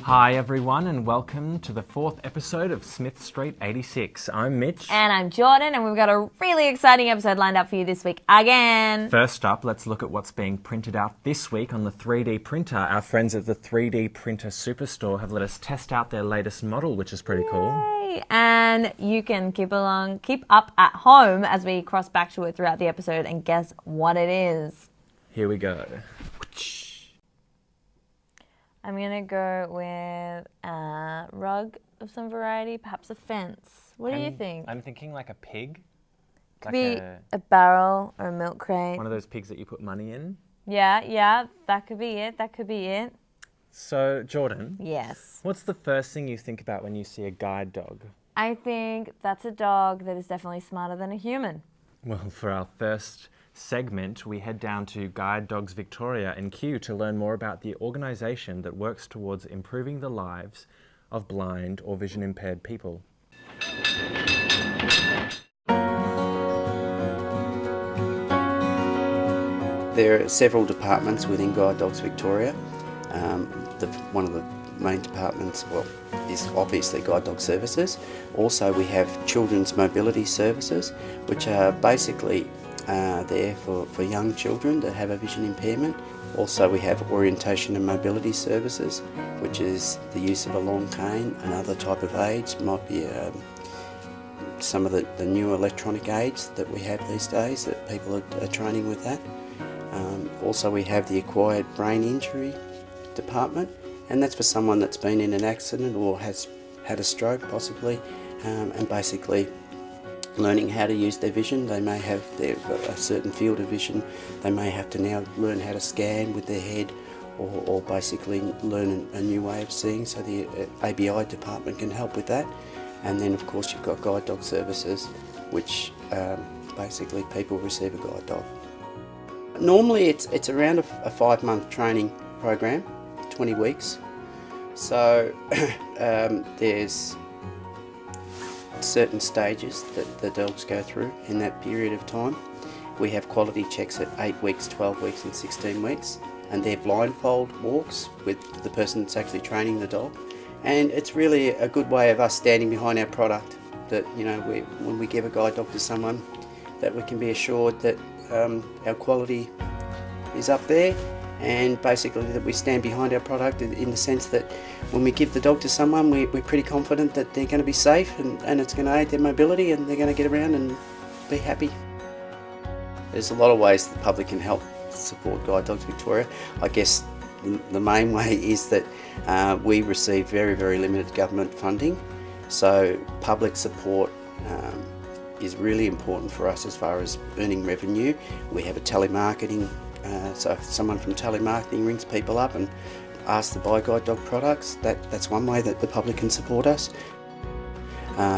Hi everyone and welcome to the 4th episode of Smith Street 86. I'm Mitch. And I'm Jordan, and we've got a really exciting episode lined up for you this week again. First up, let's look at what's being printed out this week on the 3D printer. Our friends at the 3D Printer Superstore have let us test out their latest model, which is pretty cool. Yay. And you can keep up at home as we cross back to it throughout the episode and guess what it is. Here we go. I'm going to go with a rug of some variety, perhaps a fence. What do you think? I'm thinking like a pig. Could be a barrel or a milk crate. One of those pigs that you put money in. Yeah, that could be it. So, Jordan. Yes. What's the first thing you think about when you see a guide dog? I think that's a dog that is definitely smarter than a human. Well, for our first segment, we head down to Guide Dogs Victoria and Kew to learn more about the organisation that works towards improving the lives of blind or vision impaired people. There are several departments within Guide Dogs Victoria. One of the main departments, is obviously Guide Dog Services. Also, we have Children's Mobility Services, which are basically there for young children that have a vision impairment. Also, we have Orientation and Mobility Services, which is the use of a long cane, another type of aids. Might be some of the new electronic aids that we have these days that people are training with that. Also, we have the Acquired Brain Injury department, and that's for someone that's been in an accident or has had a stroke possibly, and basically learning how to use their vision. They may have a certain field of vision. They may have to now learn how to scan with their head or basically learn a new way of seeing, so the ABI department can help with that. And then of course you've got Guide Dog Services, which basically people receive a guide dog. Normally it's around a 5-month training program, 20 weeks. So there's certain stages that the dogs go through in that period of time. We have quality checks at 8 weeks, 12 weeks and 16 weeks, and they're blindfold walks with the person that's actually training the dog. And it's really a good way of us standing behind our product, that when we give a guide dog to someone, that we can be assured that our quality is up there, and basically that we stand behind our product in the sense that when we give the dog to someone, we're pretty confident that they're going to be safe and it's going to aid their mobility and they're going to get around and be happy. There's a lot of ways the public can help support Guide Dogs Victoria. I guess the main way is that we receive very, very limited government funding, so public support is really important for us as far as earning revenue. We have a telemarketing, so if someone from telemarketing rings people up and asks to buy guide dog products, that's one way that the public can support us.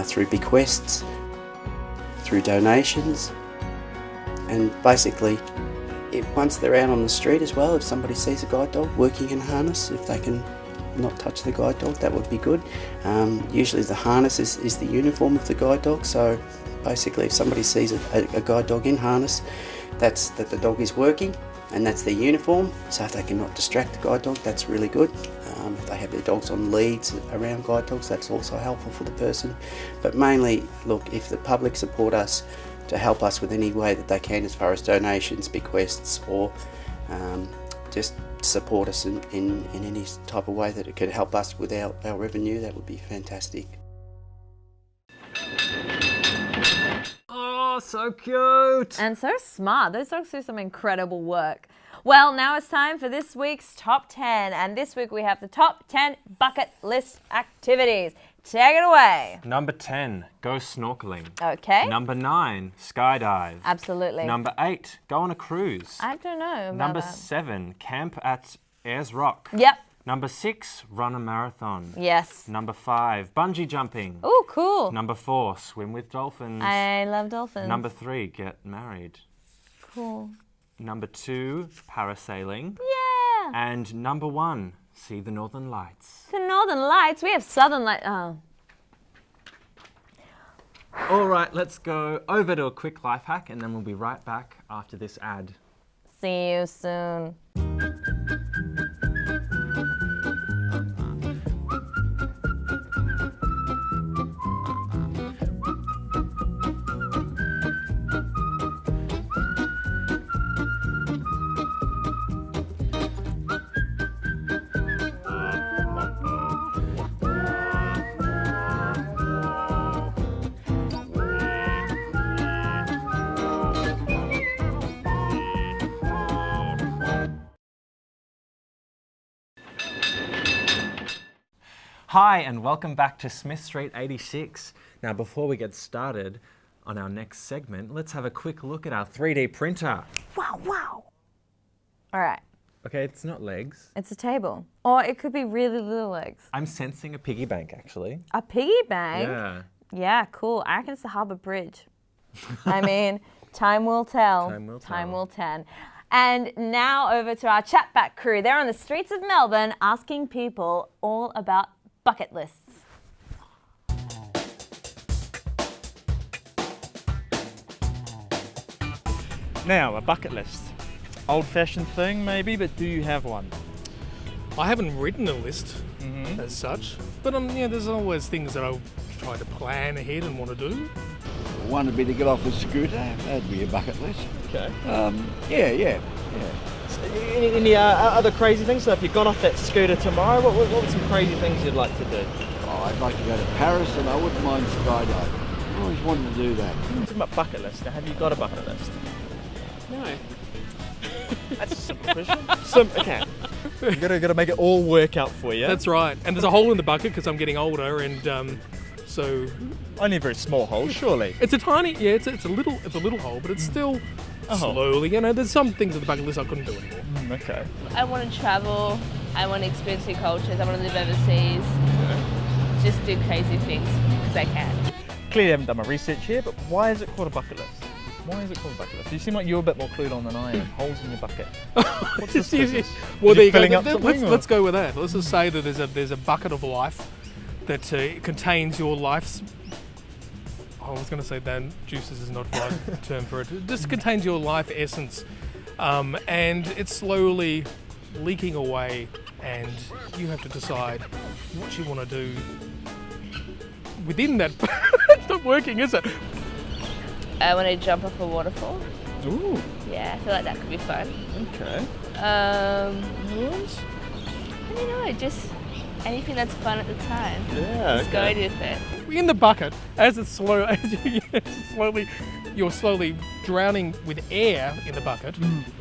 Through bequests, through donations, and basically once they're out on the street as well, if somebody sees a guide dog working in harness, if they can not touch the guide dog, that would be good. Usually the harness is the uniform of the guide dog, so basically if somebody sees a guide dog in harness, that's that the dog is working and that's their uniform, so if they cannot distract the guide dog, that's really good. If they have their dogs on leads around guide dogs, that's also helpful for the person. But mainly, look, if the public support us to help us with any way that they can as far as donations, bequests, or just support us in any type of way that it could help us with our revenue, that would be fantastic. Oh, so cute. And so smart. Those dogs do some incredible work. Well, now it's time for this week's top 10. And this week we have the top 10 bucket list activities. Take it away. Number 10, go snorkeling. Okay. Number 9, skydive. Absolutely. Number 8, go on a cruise. I don't know about Number that. 7, camp at Ayers Rock. Yep. Number 6, run a marathon. Yes. Number 5, bungee jumping. Oh, cool. Number 4, swim with dolphins. I love dolphins. Number 3, get married. Cool. Number 2, parasailing. Yeah. And number 1, see the Northern Lights. The Northern Lights. We have Southern Lights. Oh. All right, let's go over to a quick life hack and then we'll be right back after this ad. See you soon. Hi and welcome back to Smith Street 86. Now before we get started on our next segment, let's have a quick look at our 3D printer. Wow, wow. All right. Okay, it's not legs. It's a table. Or it could be really little legs. I'm sensing a piggy bank actually. A piggy bank? Yeah. Yeah, cool. I reckon it's the Harbour Bridge. I mean, time will tell. Time will Time tell. will tell. And now over to our chatback crew. They're on the streets of Melbourne asking people all about bucket lists. Now, a bucket list. Old-fashioned thing, maybe, but do you have one? I haven't written a list as such, but there's always things that I'll try to plan ahead and want to do. One would be to get off a scooter. That'd be a bucket list. Okay. Yeah. Any other crazy things? So if you'd gone off that scooter tomorrow, what were some crazy things you'd like to do? Oh, I'd like to go to Paris, and I wouldn't mind skydiving. I always wanted to do that. Talking about bucket list. Now, have you got a bucket list? No. That's a simple question. Okay. You gotta make it all work out for you. That's right. And there's a hole in the bucket because I'm getting older, and so only a very small hole, surely. it's a tiny. Yeah, it's a little hole, but it's still slowly. There's some things on the bucket list I couldn't do anymore. Okay. I want to travel. I want to experience new cultures. I want to live overseas. Just do crazy things because I can. Clearly, I haven't done my research here, but why is it called a bucket list? Why is it called a bucket list? You seem like you're a bit more clued on than I am. Holes in your bucket. What's this business? Well, there you filling go. up something, or? Let's go with that. Let's just say that there's a bucket of life that contains your life's. I was going to say that juices is not the right term for it. It just contains your life essence, and it's slowly leaking away, and you have to decide what you want to do within that. It's not working, is it? I want to jump off a waterfall. Ooh. Yeah, I feel like that could be fun. Okay. I don't know, just anything that's fun at the time. Yeah. Just go with it. In the bucket, as you're slowly drowning with air in the bucket,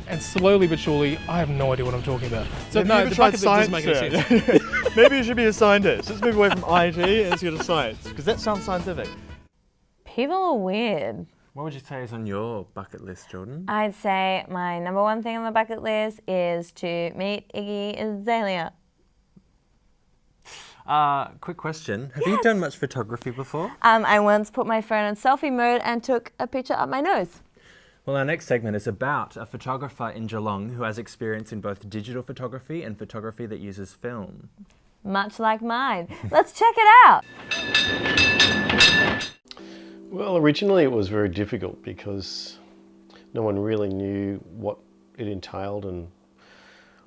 and slowly but surely, I have no idea what I'm talking about. So no, the bucket doesn't make any sense. Maybe you should be a scientist. Let's move away from IT and let's go to science, because that sounds scientific. People are weird. What would you say is on your bucket list, Jordan? I'd say my number one thing on the bucket list is to meet Iggy Azalea. Quick question. Have you done much photography before? I once put my phone on selfie mode and took a picture up my nose. Well, our next segment is about a photographer in Geelong who has experience in both digital photography and photography that uses film. Much like mine. Let's check it out. Well, originally it was very difficult because no one really knew what it entailed and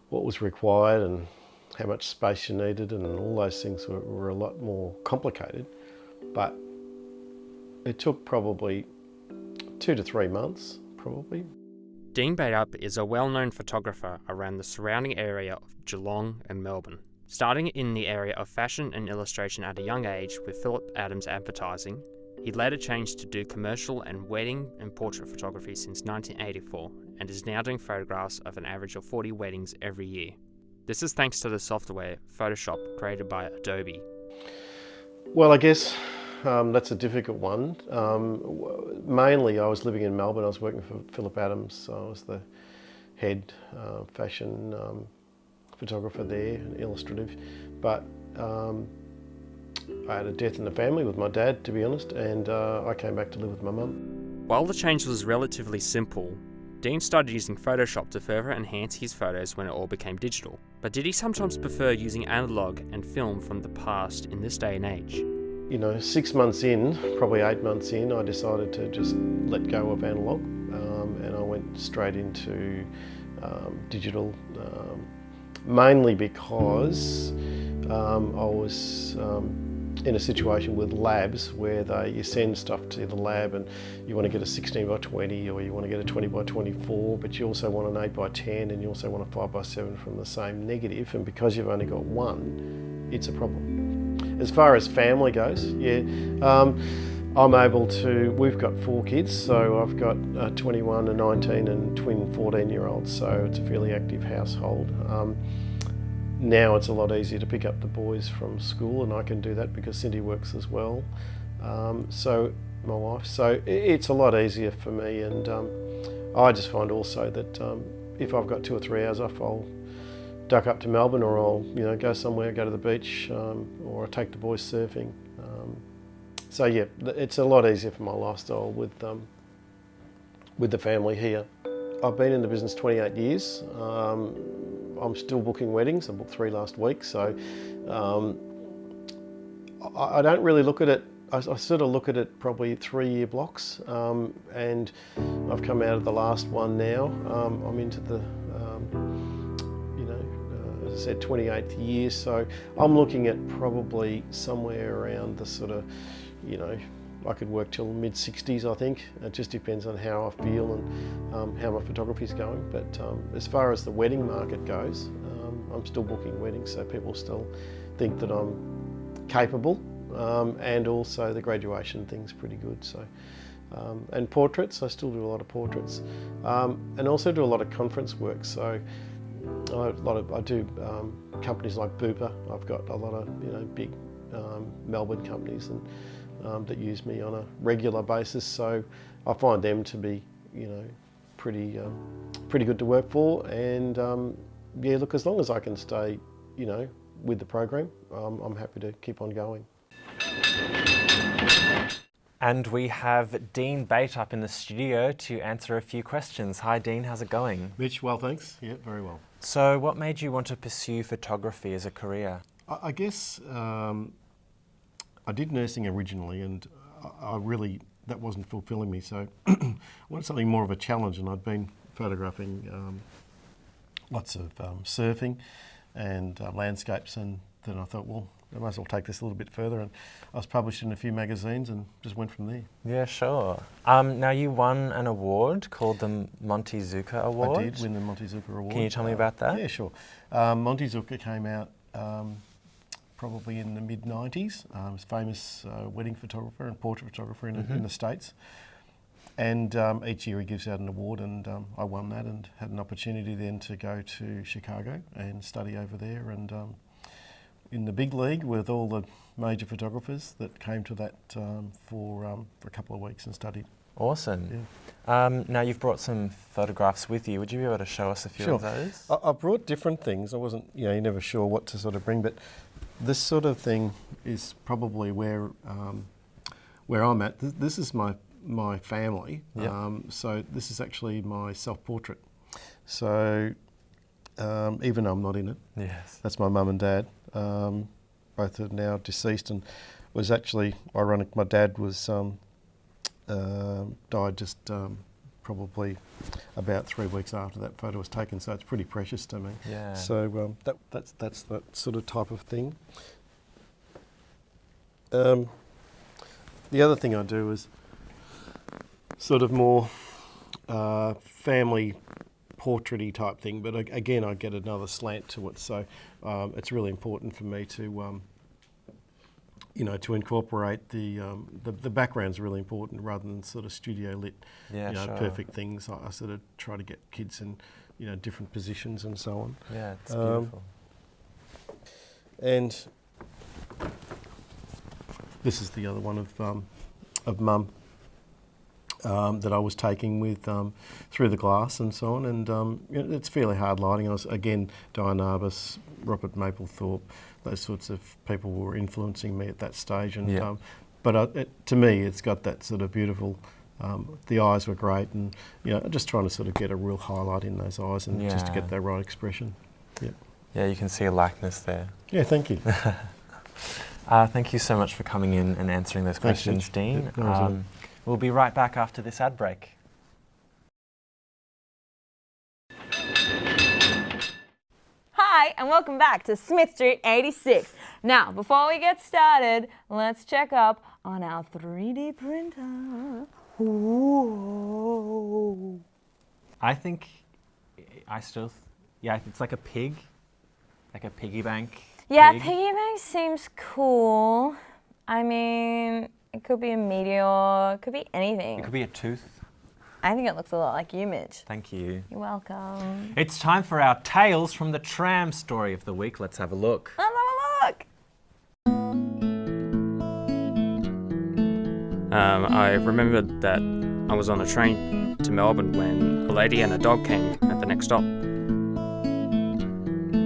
what was required and how much space you needed, and all those things were a lot more complicated. But it took probably 2 to 3 months, probably. Dean Bayup is a well-known photographer around the surrounding area of Geelong and Melbourne. Starting in the area of fashion and illustration at a young age with Philip Adams Advertising, He later changed to do commercial and wedding and portrait photography since 1984 and is now doing photographs of an average of 40 weddings every year. This is thanks to the software Photoshop created by Adobe. Well, I guess that's a difficult one. Mainly I was living in Melbourne. I was working for Philip Adams. So I was the head fashion photographer there, and illustrative. But I had a death in the family with my dad, to be honest, and I came back to live with my mum. While the change was relatively simple, Dean started using Photoshop to further enhance his photos when it all became digital. But did he sometimes prefer using analogue and film from the past in this day and age? You know, 6 months in, probably 8 months in, I decided to just let go of analogue, and I went straight into digital, mainly because I was in a situation with labs where you send stuff to the lab and you want to get a 16 by 20 or you want to get a 20 by 24, but you also want an 8 by 10 and you also want a 5 by 7 from the same negative, and because you've only got one, it's a problem. As far as family goes, I'm able to, we've got 4 kids, so I've got a 21, a 19 and twin 14-year-olds, so it's a fairly active household. Now it's a lot easier to pick up the boys from school, and I can do that because Cindy works as well. So my wife, so it's a lot easier for me, and I just find also that if I've got 2 or 3 hours off, I'll duck up to Melbourne, or I'll go somewhere, go to the beach, or I take the boys surfing. So yeah, it's a lot easier for my lifestyle with the family here. I've been in the business 28 years. I'm still booking weddings. I booked 3 last week, so I don't really look at it. I sort of look at it probably 3-year blocks, and I've come out of the last one now. I'm into the, as I said, 28th year, so I'm looking at probably somewhere around the sort of, I could work till mid-60s, I think. It just depends on how I feel and how my photography's going. But as far as the wedding market goes, I'm still booking weddings, so people still think that I'm capable, and also the graduation thing's pretty good. So, and portraits, I still do a lot of portraits, and also do a lot of conference work. So I do companies like Bupa. I've got a lot of big Melbourne companies and that use me on a regular basis, so I find them to be, pretty good to work for. And look, as long as I can stay, with the program, I'm happy to keep on going. And we have Dean Bate up in the studio to answer a few questions. Hi Dean, how's it going? Mitch, well thanks. Yeah, very well. So what made you want to pursue photography as a career? I guess I did nursing originally, and I really, that wasn't fulfilling me, so I wanted something more of a challenge, and I'd been photographing lots of surfing and landscapes, and then I thought, well, I might as well take this a little bit further, and I was published in a few magazines and just went from there. Yeah, sure. Now you won an award called the Montezuma Award. I did win the Montezuma Award. Can you tell me about that? Yeah, sure. Montezuma came out probably in the mid-90s. He was a famous wedding photographer and portrait photographer in the States. And each year he gives out an award, and I won that and had an opportunity then to go to Chicago and study over there, and in the big league with all the major photographers that came to that for a couple of weeks and studied. Awesome. Yeah. Now you've brought some photographs with you. Would you be able to show us a few of those? I brought different things. I wasn't, you're never sure what to sort of bring, but this sort of thing is probably where I'm at. This is my family. Yep. So this is actually my self-portrait. So even though I'm not in it, yes, that's my mum and dad. Both are now deceased, and was actually ironic. My dad was died just probably about 3 weeks after that photo was taken, so it's pretty precious to me. Yeah. So that's that sort of type of thing. The other thing I do is sort of more family portrait-y type thing, but again I get another slant to it, so it's really important for me to you know, to incorporate the background's really important rather than sort of studio lit, Yeah, you know, sure. perfect things. I sort of try to get kids in, you know, different positions and so on. Yeah, it's beautiful. And this is the other one of Mum that I was taking with through the glass and so on. And you know, it's fairly hard lighting. I was again Diane Arbus, Robert Mapplethorpe, those sorts of people were influencing me at that stage. And but to me, it's got that sort of beautiful. The eyes were great, and you know, just trying to sort of get a real highlight in those eyes and just to get that right expression. Yeah. Yeah, you can see a likeness there. Yeah, thank you. Thank you so much for coming in and answering those questions, Dean. We'll be right back after this ad break. Hi, and welcome back to Smith Street 86. Now, before we get started, let's check up on our 3D printer. Ooh. I think it's like a pig, like a piggy bank. Yeah, pig. piggy bank seems cool. I mean, it could be a meteor, it could be anything. It could be a tooth. I think it looks a lot like you, Mitch. Thank you. You're welcome. It's time for our Tales from the Tram story of the week. Let's have a look. Let's have a look. I remembered that I was on a train to Melbourne when a lady and a dog came at the next stop.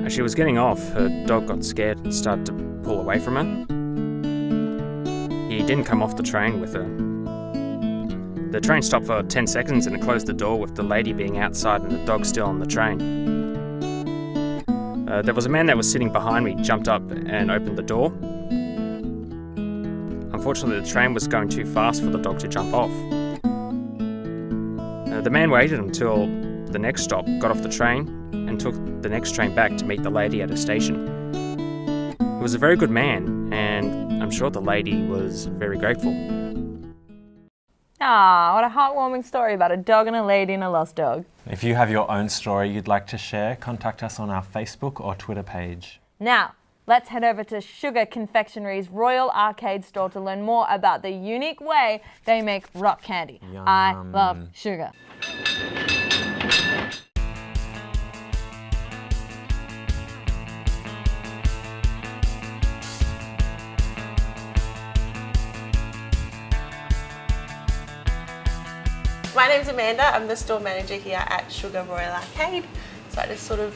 As she was getting off, her dog got scared and started to pull away from her. He didn't come off the train with her. The train stopped for 10 seconds and it closed the door with the lady being outside and the dog still on the train. There was a man that was sitting behind me, jumped up and opened the door. Unfortunately, the train was going too fast for the dog to jump off. The man waited until the next stop, got off the train and took the next train back to meet the lady at a station. He was a very good man, and I'm sure the lady was very grateful. Ah, what a heartwarming story about a dog and a lady and a lost dog. If you have your own story you'd like to share, contact us on our Facebook or Twitter page. Now, let's head over to Sugar Confectionary's Royal Arcade store to learn more about the unique way they make rock candy. Yum. I love sugar. My name's Amanda, I'm the store manager here at Sugar Royal Arcade. So I just sort of,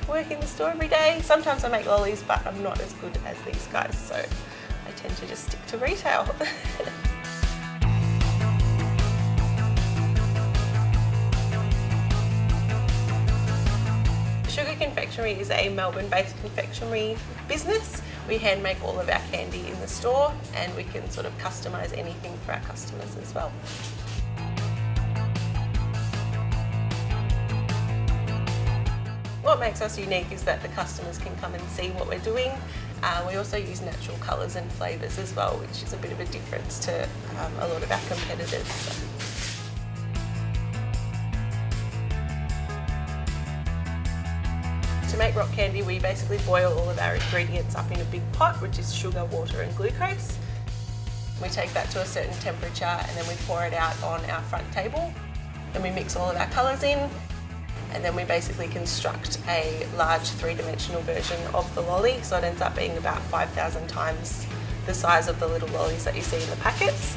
work in the store every day. Sometimes I make lollies, but I'm not as good as these guys, so I tend to just stick to retail. Sugar Confectionary is a Melbourne-based confectionery business. We hand make all of our candy in the store, and we can sort of customise anything for our customers as well. What makes us unique is that the customers can come and see what we're doing. We also use natural colours and flavours as well, which is a bit of a difference to a lot of our competitors. To make rock candy, we basically boil all of our ingredients up in a big pot, which is sugar, water and glucose. We take that to a certain temperature and then we pour it out on our front table. Then we mix all of our colours in. And then we basically construct a large three-dimensional version of the lolly, so it ends up being about 5,000 times the size of the little lollies that you see in the packets.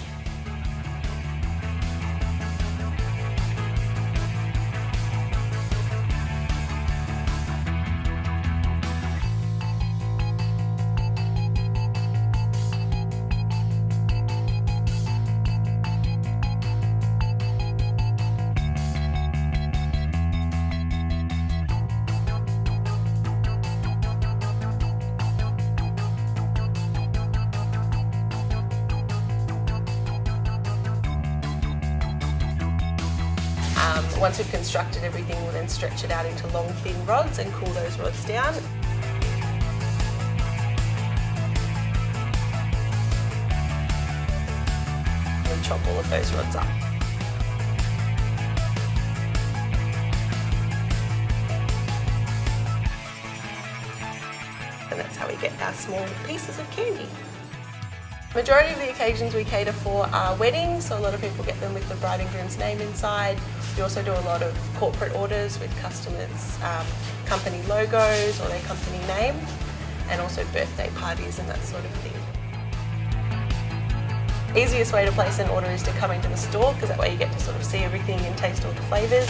Once we've constructed everything, we'll then stretch it out into long, thin rods and cool those rods down. And chop all of those rods up. And that's how we get our small pieces of candy. Majority of the occasions we cater for are weddings, so a lot of people get them with the bride and groom's name inside. We also do a lot of corporate orders with customers' company logos or their company name, and also birthday parties and that sort of thing. Easiest way to place an order is to come into the store, because that way you get to sort of see everything and taste all the flavours.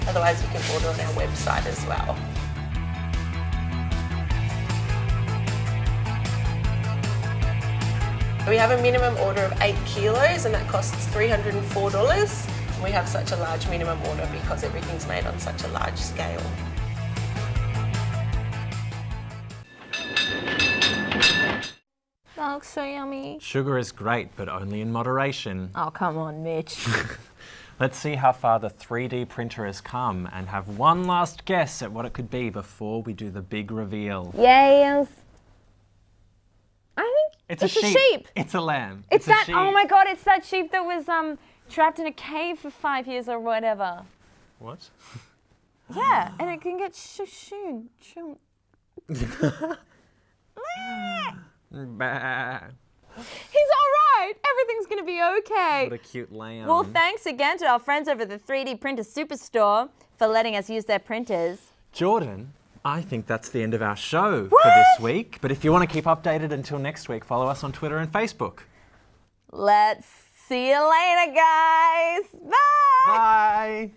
Otherwise you can order on our website as well. We have a minimum order of 8 kilos and that costs $304. We have such a large minimum order because everything's made on such a large scale. That looks so yummy. Sugar is great, but only in moderation. Oh, come on, Mitch. Let's see how far the 3D printer has come and have one last guess at what it could be before we do the big reveal. Yes. I think It's a a sheep. sheep. It's a lamb. It's a that, sheep. oh my God, it's that sheep that was trapped in a cave for 5 years or whatever. What? Yeah, and it can get shoon. Bah. He's all right. Everything's going to be okay. What a cute lamb. Well, thanks again to our friends over at the 3D Printer Superstore for letting us use their printers. Jordan, I think that's the end of our show for this week. But if you want to keep updated until next week, follow us on Twitter and Facebook. Let's see you later, guys. Bye. Bye.